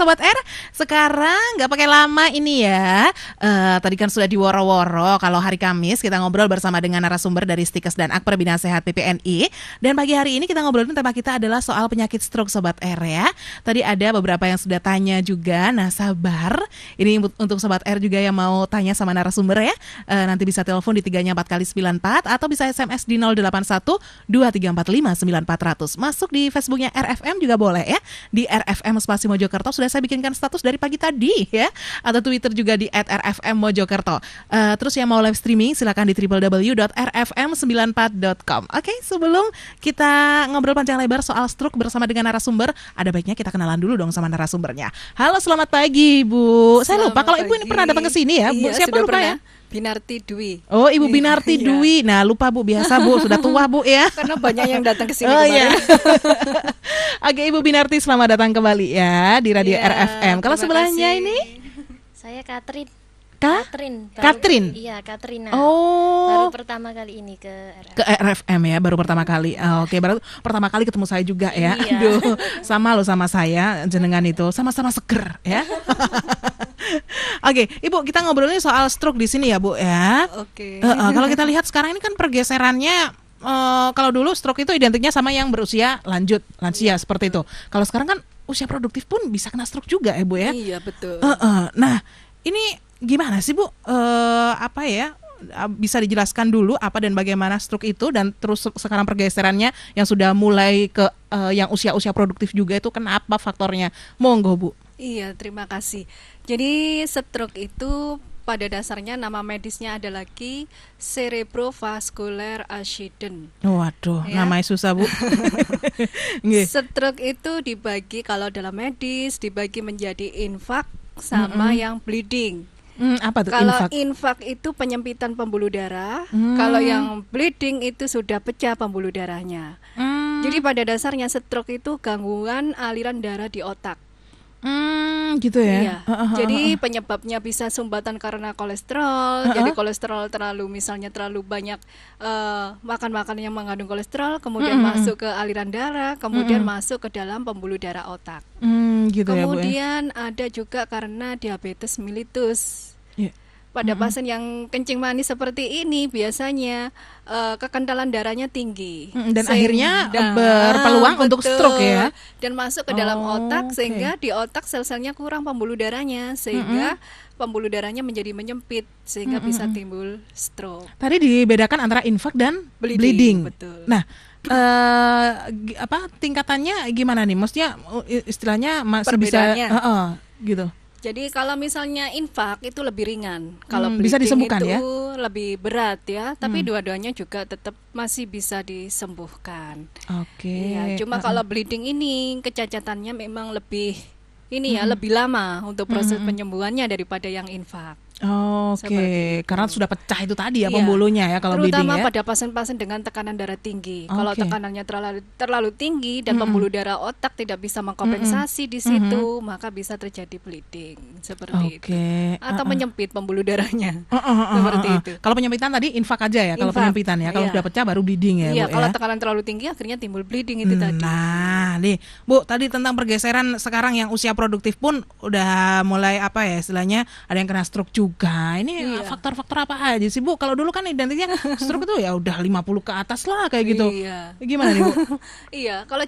Sobat R. Sekarang nggak pakai lama ini ya. Tadi kan sudah diworo-woro. Kalau hari Kamis kita ngobrol bersama dengan narasumber dari Stikes dan Akper Bina Sehat PPNI. Dan pagi hari ini kita ngobrolin tema kita adalah soal penyakit stroke Sobat R ya. Tadi ada beberapa yang sudah tanya juga. Nah sabar. Ini untuk Sobat R juga yang mau tanya sama narasumber ya. Nanti bisa telepon di 3-nya 4x94 atau bisa SMS di 081 2345 9400. Masuk di Facebooknya RFM juga boleh ya. Di RFM Spasi Mojokerto sudah saya bikinkan status dari pagi tadi ya. Atau Twitter juga di @rfmmojokerto. Terus yang mau live streaming silakan di www.rfm94.com. Oke, sebelum kita ngobrol panjang lebar soal stroke bersama dengan narasumber, ada baiknya kita kenalan dulu dong sama narasumbernya. Halo, selamat pagi Bu. Saya lupa kalau Ibu ini pernah datang ke sini ya. Bu, siapa lupa ya? Binarti Dwi. Oh, Ibu Binarti Dwi. Nah, lupa Bu, biasa Bu, sudah tua Bu ya. Karena banyak yang datang ke sini kemarin. Iya. Oke, Ibu Binarti, selamat datang kembali ya di Radio RFM. Kalau sebelahnya ini? Saya Katrin. Katrin. Iya, Katrina. Oh. Baru pertama kali ini ke RFM. Ke RFM ya, baru pertama kali. Oke, baru pertama kali ketemu saya juga ya. Iya. Aduh, sama lo sama saya, jenengan itu sama-sama seger ya. Oke, Ibu, kita ngobrolnya soal stroke di sini ya, Bu ya. Oke. Kalau kita lihat sekarang ini kan pergeserannya, kalau dulu stroke itu identiknya sama yang berusia lansia seperti itu. Kalau sekarang kan usia produktif pun bisa kena stroke juga ya, Bu ya. Iya, betul. Nah, ini gimana sih Bu? Apa ya? Bisa dijelaskan dulu apa dan bagaimana stroke itu, dan terus sekarang pergeserannya yang sudah mulai ke yang usia-usia produktif juga itu kenapa faktornya? Monggo Bu. Iya, terima kasih. Jadi stroke itu pada dasarnya nama medisnya ada lagi cerebrovascular accident. Waduh, ya? Namanya susah Bu. Stroke itu dibagi, kalau dalam medis dibagi menjadi infark sama yang bleeding. Apa tuh kalau infark? Infark itu penyempitan pembuluh darah. Kalau yang bleeding itu sudah pecah pembuluh darahnya. Jadi pada dasarnya stroke itu gangguan aliran darah di otak. Gitu ya. Iya. Jadi penyebabnya bisa sumbatan karena kolesterol. Jadi kolesterol misalnya terlalu banyak makan makanan yang mengandung kolesterol, kemudian masuk ke aliran darah, kemudian masuk ke dalam pembuluh darah otak. Gitu Kemudian ya, Bu, ya? ada juga karena diabetes mellitus. Yeah. Pada pasien yang kencing manis seperti ini biasanya kekentalan darahnya tinggi dan akhirnya berpeluang untuk stroke ya, dan masuk ke dalam otak, sehingga di otak sel-selnya kurang pembuluh darahnya, sehingga pembuluh darahnya menjadi menyempit, sehingga bisa timbul stroke. Tadi dibedakan antara infark dan bleeding. Betul. Nah, tingkatannya gimana nih? Maksudnya istilahnya masih bisa gitu. Jadi kalau misalnya infark itu lebih ringan, kalau bisa disembuhkan itu ya? Lebih berat ya, tapi dua-duanya juga tetap masih bisa disembuhkan. Oke. Ya, cuma kalau bleeding ini kecacatannya memang lebih lebih lama untuk proses penyembuhannya daripada yang infark. Oke, karena sudah pecah itu tadi ya pembuluhnya ya kalau bleeding ya. Terutama pada pasien-pasien dengan tekanan darah tinggi. Kalau tekanannya terlalu tinggi dan pembuluh darah otak tidak bisa mengkompensasi di situ, maka bisa terjadi bleeding seperti itu. Atau menyempit pembuluh darahnya. Seperti itu. Kalau penyempitan tadi infark aja ya, kalau penyempitan ya. Kalau sudah pecah baru bleeding ya, Bu. Iya, kalau tekanan terlalu tinggi akhirnya timbul bleeding itu tadi. Nah, nih, Bu, tadi tentang pergeseran sekarang yang usia produktif pun udah mulai istilahnya ada yang kena stroke juga. Ini faktor-faktor apa aja sih, Bu? Kalau dulu kan identiknya stroke itu ya udah 50 ke atas lah kayak gitu. Iya. Gimana nih, Bu? Iya, kalau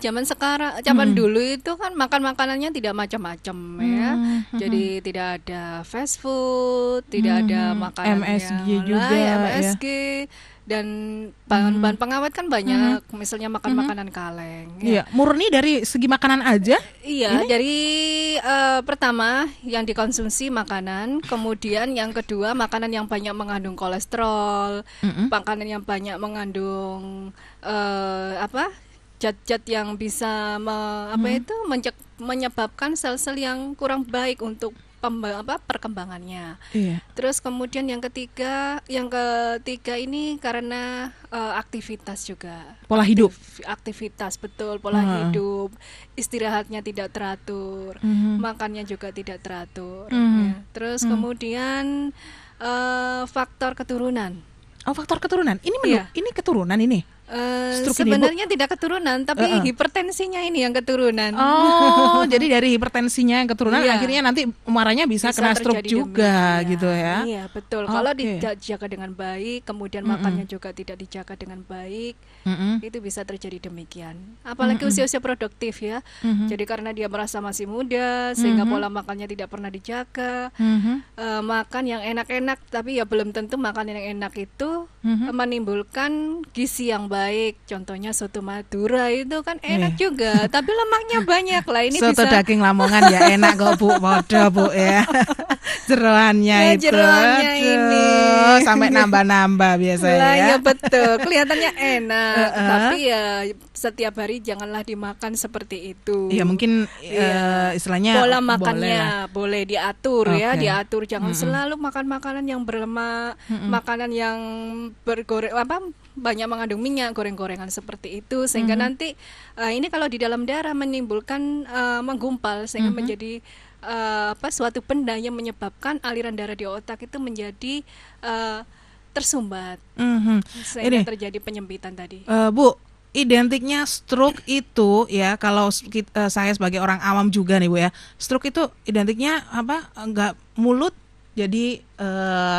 zaman dulu itu kan makanannya tidak macam-macam ya. Jadi tidak ada fast food, tidak ada makanan MSG yang juga MSG. Dan bahan-bahan pengawet kan banyak, misalnya makan makanan kaleng. Iya, murni dari segi makanan aja? Iya, dari pertama yang dikonsumsi makanan, kemudian yang kedua makanan yang banyak mengandung kolesterol, makanan yang banyak mengandung zat-zat yang bisa menyebabkan sel-sel yang kurang baik untuk perkembangannya. Iya. Terus kemudian yang ketiga ini karena aktivitas juga. Pola hidup. Aktivitas, betul, pola hidup. Istirahatnya tidak teratur, makannya juga tidak teratur. Ya. Terus kemudian faktor keturunan. Faktor keturunan. Ini ini keturunan ini. Sebenarnya tidak keturunan, tapi hipertensinya ini yang keturunan. Oh, jadi dari hipertensinya yang keturunan akhirnya nanti muaranya bisa kena stroke juga gitu ya. Iya, betul. Kalau tidak dijaga dengan baik, kemudian makannya juga tidak dijaga dengan baik, itu bisa terjadi demikian. Apalagi usia-usia produktif ya. Jadi karena dia merasa masih muda, sehingga pola makannya tidak pernah dijaga. Makan yang enak-enak, tapi ya belum tentu makan yang enak itu menimbulkan gizi yang baik. Contohnya soto Madura itu kan enak juga, tapi lemaknya banyak lah. Ini soto bisa daging Lamongan ya enak kok Bu, podo Bu ya. Jeroannya itu. Jeroannya ini sampai nambah-nambah biasanya lah, ya. Ya betul, kelihatannya enak, tapi ya setiap hari janganlah dimakan seperti itu. Ya mungkin istilahnya pola makannya boleh diatur ya, diatur. Jangan selalu makan makanan yang berlemak, makanan yang bergoreng banyak mengandung minyak, goreng-gorengan seperti itu, sehingga nanti ini kalau di dalam darah menimbulkan menggumpal, sehingga menjadi suatu benda yang menyebabkan aliran darah di otak itu menjadi tersumbat, sehingga terjadi penyempitan tadi. Bu, identiknya stroke itu ya, kalau saya sebagai orang awam juga nih Bu ya, stroke itu identiknya enggak mulut, jadi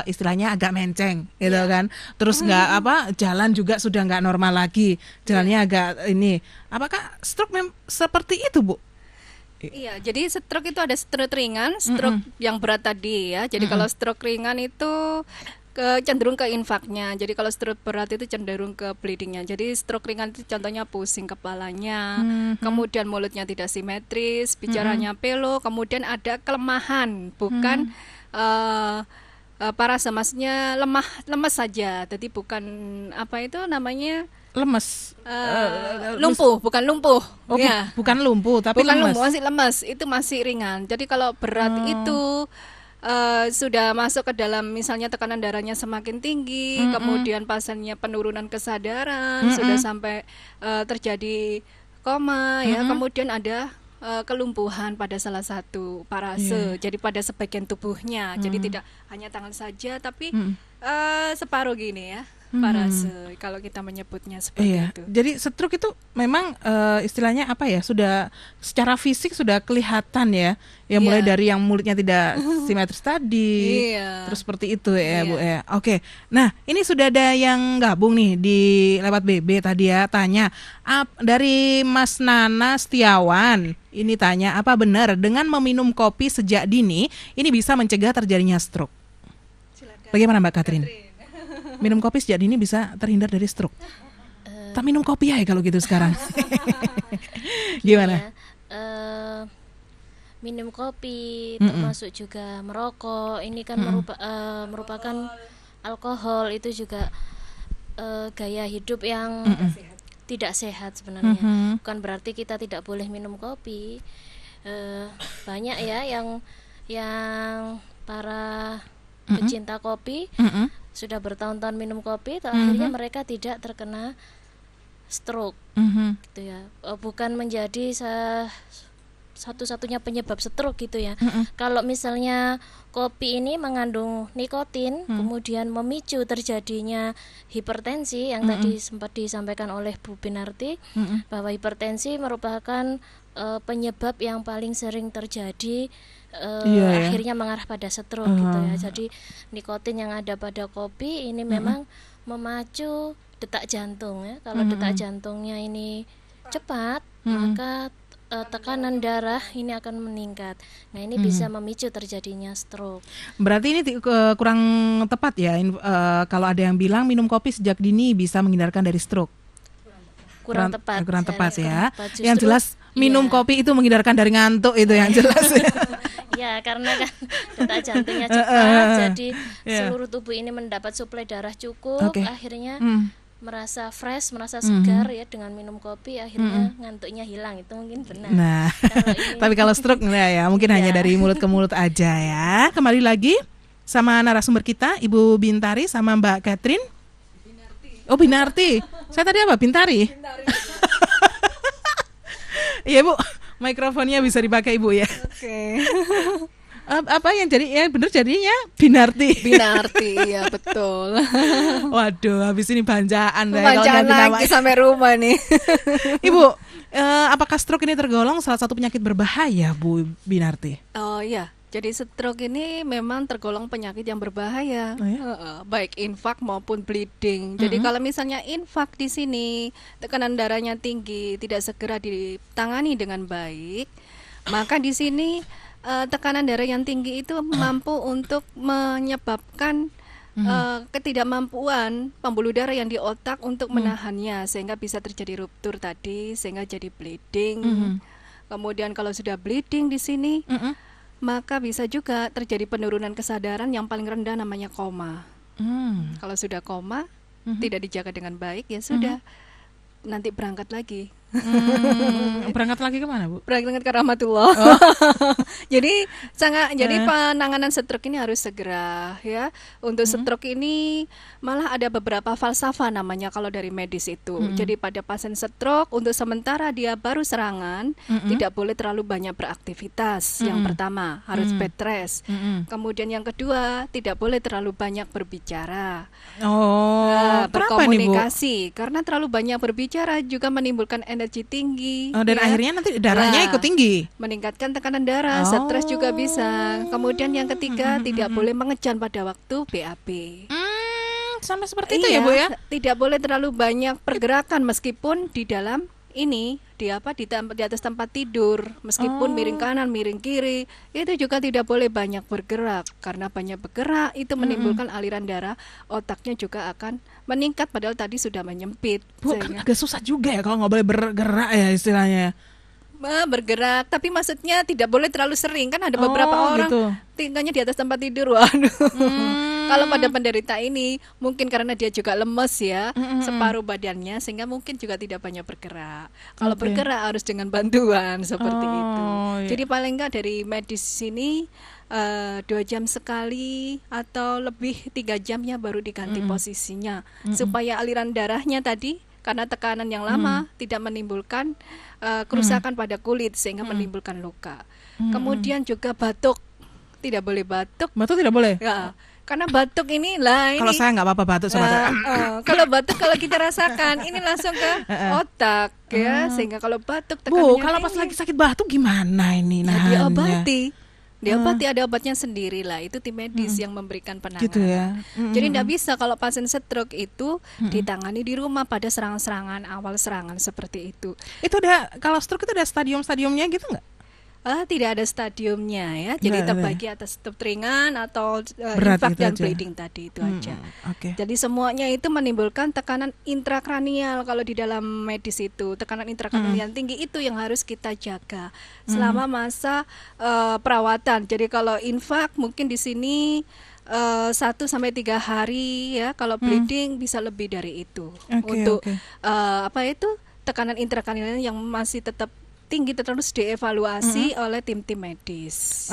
istilahnya agak menceng gitu kan, terus nggak jalan juga sudah nggak normal lagi, jalannya agak ini. Apakah stroke seperti itu Bu? Iya, jadi stroke itu ada stroke ringan, stroke yang berat tadi ya. Jadi kalau stroke ringan itu cenderung ke infaknya. Jadi kalau stroke berat itu cenderung ke bleedingnya. Jadi stroke ringan itu contohnya pusing kepalanya, kemudian mulutnya tidak simetris, bicaranya pelo, kemudian ada kelemahan, bukan parasmasnya lemas saja. Jadi bukan lemes, lumpuh, bukan lumpuh. Bukan lumpuh, tapi bukan lemes. Lumpuh, masih lemas, itu masih ringan. Jadi kalau berat itu sudah masuk ke dalam, misalnya tekanan darahnya semakin tinggi, kemudian pasiennya penurunan kesadaran, sudah sampai terjadi koma, ya, kemudian ada kelumpuhan pada salah satu parase, jadi pada sebagian tubuhnya, jadi tidak hanya tangan saja, tapi separuh gini ya, parase kalau kita menyebutnya seperti itu. Jadi stroke itu memang istilahnya sudah secara fisik sudah kelihatan ya, mulai dari yang mulutnya tidak simetris tadi, terus seperti itu ya Bu ya. Oke, nah ini sudah ada yang gabung nih di lewat BB tadi ya, tanya dari Mas Nana Setiawan. Ini tanya, apa benar dengan meminum kopi sejak dini ini bisa mencegah terjadinya stroke? Silakan. Bagaimana Mbak Katrin? Minum kopi sejak dini bisa terhindar dari stroke? Tak minum kopi ya kalau gitu sekarang. Gimana? Minum kopi, termasuk juga merokok, ini kan merupakan alkohol, itu juga gaya hidup yang tidak sehat sebenarnya. Bukan berarti kita tidak boleh minum kopi. Banyak ya yang para pecinta kopi sudah bertahun-tahun minum kopi, akhirnya mereka tidak terkena stroke, gitu ya. Bukan menjadi satu-satunya penyebab stroke gitu ya. Kalau misalnya kopi ini mengandung nikotin, kemudian memicu terjadinya hipertensi yang tadi sempat disampaikan oleh Bu Binarti, bahwa hipertensi merupakan penyebab yang paling sering terjadi, akhirnya mengarah pada stroke gitu ya. Jadi nikotin yang ada pada kopi ini memang memacu detak jantung ya. Kalau detak jantungnya ini cepat, maka tekanan darah ini akan meningkat. Nah, ini bisa memicu terjadinya stroke. Berarti ini kurang tepat ya, kalau ada yang bilang minum kopi sejak dini bisa menghindarkan dari stroke. Kurang tepat ya. Yang jelas minum kopi itu menghindarkan dari ngantuk, itu yang jelas. Ya, karena kan detak jantungnya cepat, jadi seluruh tubuh ini mendapat suplai darah cukup, akhirnya merasa fresh, merasa segar ya dengan minum kopi, akhirnya ngantuknya hilang. Itu mungkin benar. Nah, tapi kalau stroke ya mungkin hanya dari mulut ke mulut aja ya. Kembali lagi sama narasumber kita, Ibu Bintari sama Mbak Katrin. Oh, Binarti. Saya tadi apa? Bintari. Iya Bu, mikrofonnya bisa dipakai Ibu ya. Oke. Apa yang jadi yang bener jadinya Binarti. Binarti, ya betul. Waduh, habis ini banjaan lagi sampai rumah nih. Ibu, apakah stroke ini tergolong salah satu penyakit berbahaya, Bu Binarti? Oh iya. Jadi stroke ini memang tergolong penyakit yang berbahaya, baik infak maupun bleeding. Jadi kalau misalnya infak di sini tekanan darahnya tinggi, tidak segera ditangani dengan baik, maka di sini tekanan darah yang tinggi itu mampu untuk menyebabkan ketidakmampuan pembuluh darah yang di otak untuk menahannya, sehingga bisa terjadi ruptur tadi, sehingga jadi bleeding. Kemudian kalau sudah bleeding di sini, maka bisa juga terjadi penurunan kesadaran yang paling rendah, namanya koma. Kalau sudah koma, tidak dijaga dengan baik, ya sudah, nanti berangkat lagi. Berangkat lagi kemana, Bu? Berangkat ke rahmatullah. Jadi penanganan stroke ini harus segera, ya. Untuk stroke ini malah ada beberapa falsafah namanya kalau dari medis itu. Jadi pada pasien stroke, untuk sementara dia baru serangan, tidak boleh terlalu banyak beraktivitas. Yang pertama, harus bed rest. Kemudian yang kedua, tidak boleh terlalu banyak berbicara. Berkomunikasi. Karena terlalu banyak berbicara juga menimbulkan energi tinggi, dan akhirnya nanti darahnya ikut tinggi, meningkatkan tekanan darah, stres juga bisa. Kemudian yang ketiga, tidak boleh mengejan pada waktu BAB. Sampai seperti itu ya, Bu ya? Tidak boleh terlalu banyak pergerakan meskipun di dalam ini di atas tempat tidur, meskipun miring kanan, miring kiri, itu juga tidak boleh banyak bergerak, karena banyak bergerak itu menimbulkan aliran darah otaknya juga akan meningkat, padahal tadi sudah menyempit. Bu, kan agak susah juga ya kalau nggak boleh bergerak ya istilahnya. Bergerak, tapi maksudnya tidak boleh terlalu sering, kan ada beberapa orang gitu. tinggalnya di atas tempat tidur. Waduh. Kalau pada penderita ini mungkin karena dia juga lemes ya, separuh badannya, sehingga mungkin juga tidak banyak bergerak. Kalau bergerak harus dengan bantuan seperti itu. Jadi paling enggak dari medis sini 2 jam sekali atau lebih 3 jamnya baru diganti posisinya, supaya aliran darahnya tadi, karena tekanan yang lama tidak menimbulkan kerusakan pada kulit sehingga menimbulkan luka. Kemudian juga batuk, tidak boleh batuk. Batuk tidak boleh? Ya, karena batuk ini lah. Kalau saya nggak apa-apa batuk sama kalau batuk, kalau kita rasakan ini langsung ke otak ya, sehingga kalau batuk Bu, tekanannya kalau pas lagi sakit batuk gimana ini nahannya? Diobati, ada obatnya sendiri lah. Itu tim medis yang memberikan penanganan. Gitu ya. Jadi tidak bisa kalau pasien stroke itu ditangani di rumah pada serangan-serangan awal serangan seperti itu. Itu kalau stroke itu ada stadium-stadiumnya gitu nggak? Tidak ada stadiumnya ya. Jadi terbagi atas stop ringan atau infak dan bleeding tadi itu aja. Jadi semuanya itu menimbulkan tekanan intrakranial. Kalau di dalam medis itu tekanan intrakranial yang tinggi itu yang harus kita jaga selama masa perawatan. Jadi kalau infak mungkin di sini 1-3 hari ya. Kalau bleeding bisa lebih dari itu. Untuk tekanan intrakranial yang masih tetap tinggi, terus dievaluasi oleh tim-tim medis.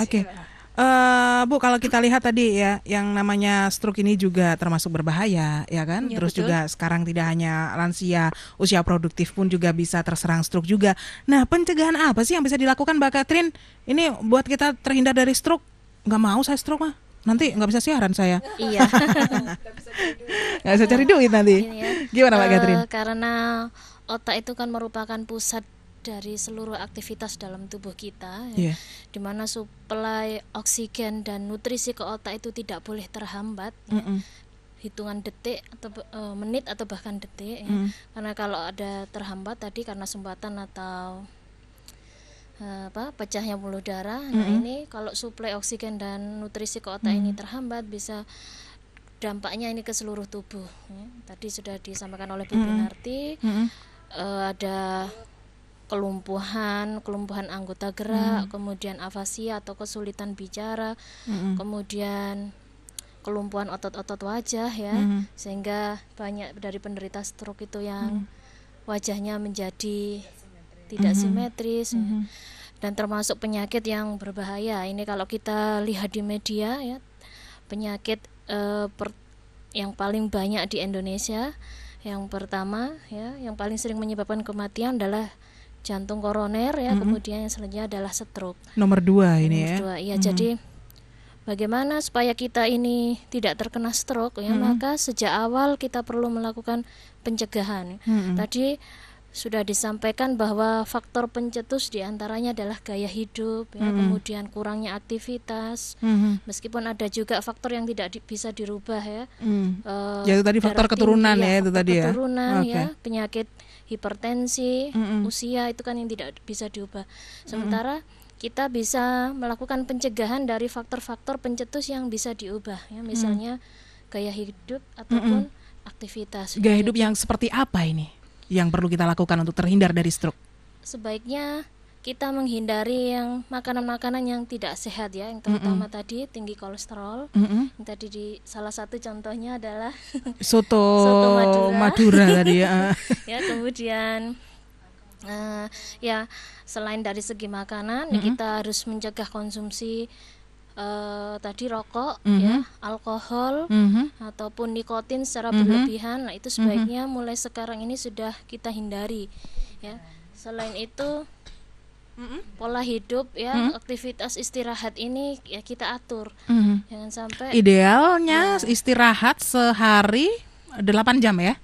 Bu, kalau kita lihat tadi ya, yang namanya stroke ini juga termasuk berbahaya, ya kan? Ya, terus betul. juga sekarang tidak hanya lansia, usia produktif pun juga bisa terserang stroke juga. Nah, pencegahan apa sih yang bisa dilakukan, Mbak Katrin? Ini buat kita terhindar dari stroke. Nggak mau saya stroke mah, nanti nggak bisa siaran saya. Iya. Nggak bisa cari duit nanti. Gimana, Mbak Katrin? Karena otak itu kan merupakan pusat dari seluruh aktivitas dalam tubuh kita, ya, di mana suplai oksigen dan nutrisi ke otak itu tidak boleh terhambat, ya, hitungan detik atau menit atau bahkan detik, ya. Karena kalau ada terhambat tadi karena sumbatan atau pecahnya pembuluh darah, nah ini kalau suplai oksigen dan nutrisi ke otak ini terhambat, bisa dampaknya ini ke seluruh tubuh, ya. Tadi sudah disampaikan oleh Bu Binarti, ada kelumpuhan anggota gerak, kemudian afasia atau kesulitan bicara, kemudian kelumpuhan otot-otot wajah ya, sehingga banyak dari penderita stroke itu yang wajahnya menjadi tidak simetris, ya. Dan termasuk penyakit yang berbahaya. Ini kalau kita lihat di media ya, penyakit yang paling banyak di Indonesia, yang pertama ya, yang paling sering menyebabkan kematian adalah jantung koroner ya, kemudian yang selanjutnya adalah stroke. Nomor 2 ini ya. Iya, jadi bagaimana supaya kita ini tidak terkena stroke ya, maka sejak awal kita perlu melakukan pencegahan. Tadi sudah disampaikan bahwa faktor pencetus diantaranya adalah gaya hidup ya, kemudian kurangnya aktivitas, meskipun ada juga faktor yang tidak bisa dirubah ya. Yaitu tadi faktor keturunan ya, itu tadi ya. Keturunan ya, penyakit hipertensi, usia itu kan yang tidak bisa diubah. Sementara kita bisa melakukan pencegahan dari faktor-faktor pencetus yang bisa diubah ya, misalnya gaya hidup ataupun aktivitas. Gaya hidup yang seperti apa ini yang perlu kita lakukan untuk terhindar dari stroke? Sebaiknya kita menghindari yang makanan-makanan yang tidak sehat ya, yang terutama tadi tinggi kolesterol. Yang tadi salah satu contohnya adalah soto Madura tadi ya. Ya, kemudian ya selain dari segi makanan kita harus mencegah konsumsi tadi rokok ya, alkohol ataupun nikotin secara berlebihan. Nah, itu sebaiknya mulai sekarang ini sudah kita hindari ya. Selain itu pola hidup ya, aktivitas istirahat ini ya kita atur. Jangan sampai idealnya istirahat sehari 8 jam ya.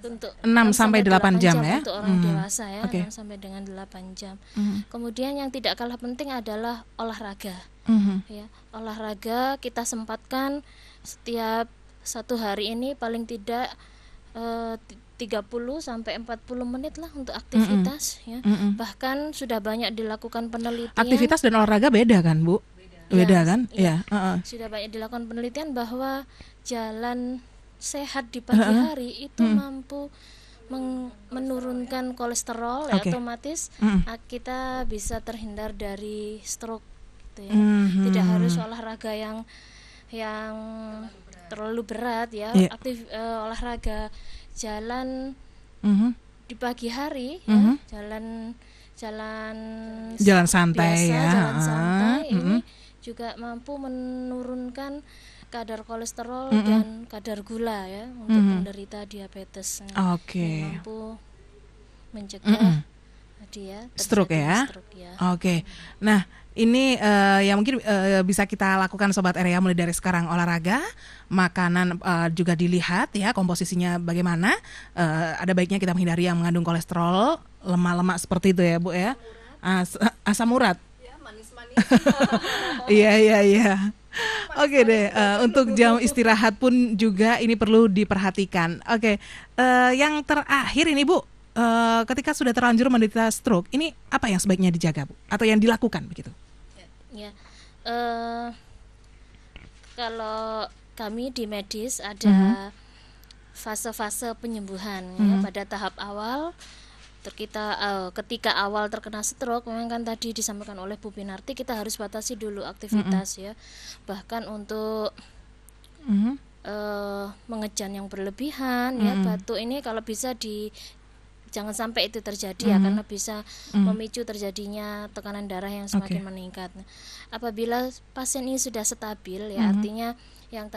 Untuk 6 sampai 8 jam ya untuk orang dewasa ya, 6 Okay. sampai dengan 8 jam. Kemudian yang tidak kalah penting adalah olahraga. Ya, olahraga kita sempatkan setiap satu hari ini paling tidak 30 sampai 40 menit lah untuk aktivitas ya. Bahkan sudah banyak dilakukan penelitian. Aktivitas dan olahraga beda kan, Bu? Beda kan? Ya. Sudah banyak dilakukan penelitian bahwa jalan sehat di pagi hari itu mampu menurunkan kolesterol ya, otomatis kita bisa terhindar dari stroke gitu ya. Tidak harus olahraga yang terlalu berat ya. Olahraga jalan di pagi hari ya, jalan santai biasa, ya. Jalan santai ini juga mampu menurunkan kadar kolesterol dan kadar gula ya untuk penderita diabetes. Mampu mencegah tadi ya stroke ya. Oke. Nah, ini yang mungkin bisa kita lakukan Sobat Area mulai dari sekarang. Olahraga, makanan juga dilihat ya komposisinya bagaimana. Ada baiknya kita menghindari yang mengandung kolesterol, lemak-lemak seperti itu ya, Bu ya. Asam urat. Ya, manis-manis. Iya. Oke deh, untuk jam istirahat pun juga ini perlu diperhatikan. Oke, yang terakhir ini Bu, ketika sudah terlanjur menderita stroke, ini apa yang sebaiknya dijaga Bu? Atau yang dilakukan begitu? Ya, kalau kami di medis ada fase-fase penyembuhan ya. Pada tahap awal ketika awal terkena stroke, memang kan tadi disampaikan oleh Bu Pinarti, kita harus batasi dulu aktivitas ya. Bahkan untuk mengejan yang berlebihan ya, batuk ini kalau bisa jangan sampai itu terjadi ya, karena bisa memicu terjadinya tekanan darah yang semakin meningkat. Nah, apabila pasien ini sudah stabil ya, artinya yang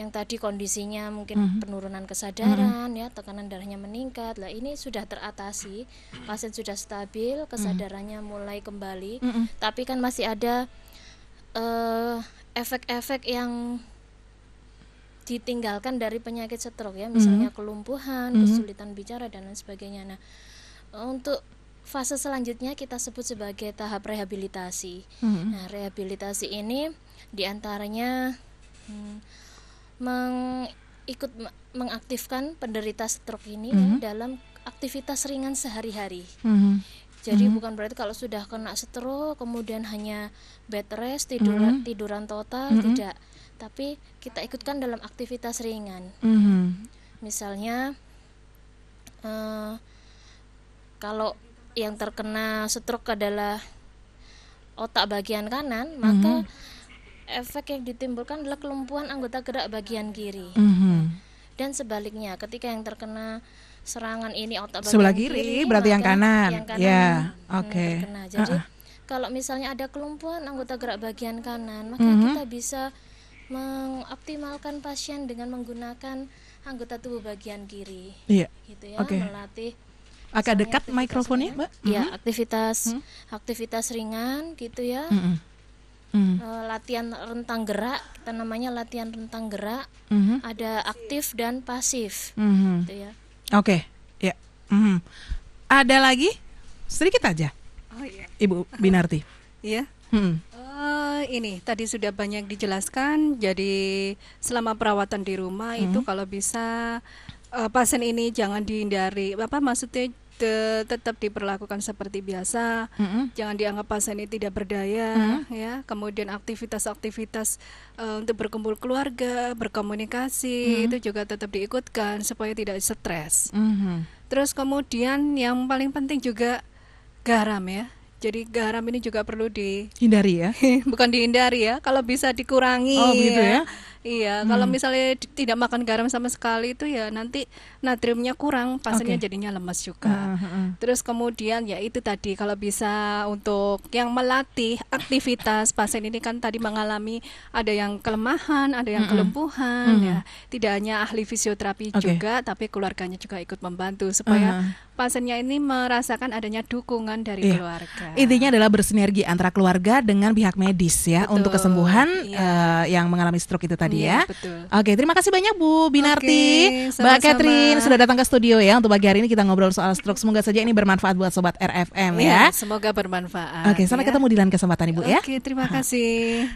tadi kondisinya mungkin penurunan kesadaran ya, tekanan darahnya meningkat. Lah ini sudah teratasi, pasien sudah stabil, kesadarannya mulai kembali. Tapi kan masih ada efek-efek yang ditinggalkan dari penyakit stroke ya, misalnya kelumpuhan, kesulitan bicara dan lain sebagainya. Nah, untuk fase selanjutnya kita sebut sebagai tahap rehabilitasi. Nah, rehabilitasi ini diantaranya mengaktifkan penderita stroke ini ya, dalam aktivitas ringan sehari-hari. Jadi bukan berarti kalau sudah kena stroke kemudian hanya bed rest, tiduran total, tidak. Tapi kita ikutkan dalam aktivitas ringan. Misalnya kalau yang terkena stroke adalah otak bagian kanan, maka efek yang ditimbulkan adalah kelumpuhan anggota gerak bagian kiri. Dan sebaliknya, ketika yang terkena serangan ini otak bagian sebelah kiri, berarti yang kanan. Ya, oke. Jadi kalau misalnya ada kelumpuhan anggota gerak bagian kanan, maka kita bisa mengoptimalkan pasien dengan menggunakan anggota tubuh bagian kiri. Iya. Gitu ya, Okay. melatih agak dekat mikrofonnya, Mbak? Ya, aktivitas ringan gitu ya. latihan rentang gerak, kita namanya latihan rentang gerak. Ada aktif dan pasif, gitu ya. Oke, ya. Ada lagi? Sedikit aja. Oh iya. Ibu Binarti. Iya. Ini tadi sudah banyak dijelaskan. Jadi selama perawatan di rumah itu kalau bisa pasien ini jangan dihindari. Maksudnya tetap diperlakukan seperti biasa. Jangan dianggap pasien ini tidak berdaya, ya. Kemudian aktivitas-aktivitas untuk berkumpul keluarga, berkomunikasi itu juga tetap diikutkan supaya tidak stres. Terus kemudian yang paling penting juga garam, ya. Jadi garam ini juga perlu dihindari, ya. Bukan dihindari, ya. Kalau bisa dikurangi. Oh, begitu, ya. Iya, kalau misalnya tidak makan garam sama sekali itu ya nanti natriumnya kurang, pasiennya jadinya lemas juga. Terus kemudian ya itu tadi kalau bisa untuk yang melatih aktivitas, pasien ini kan tadi mengalami ada yang kelemahan, ada yang kelumpuhan, ya. Tidak hanya ahli fisioterapi juga, tapi keluarganya juga ikut membantu supaya pasiennya ini merasakan adanya dukungan dari keluarga. Intinya adalah bersinergi antara keluarga dengan pihak medis, ya. Betul. Untuk kesembuhan yang mengalami stroke itu tadi. Iya, ya. Betul. Oke, terima kasih banyak Bu Binarti, Mbak Catherine sudah datang ke studio ya untuk pagi hari ini kita ngobrol soal stroke. Semoga saja ini bermanfaat buat sobat RFM ya. Semoga bermanfaat. Oke, sampai ketemu di lain kesempatan Ibu ya. Oke, terima kasih.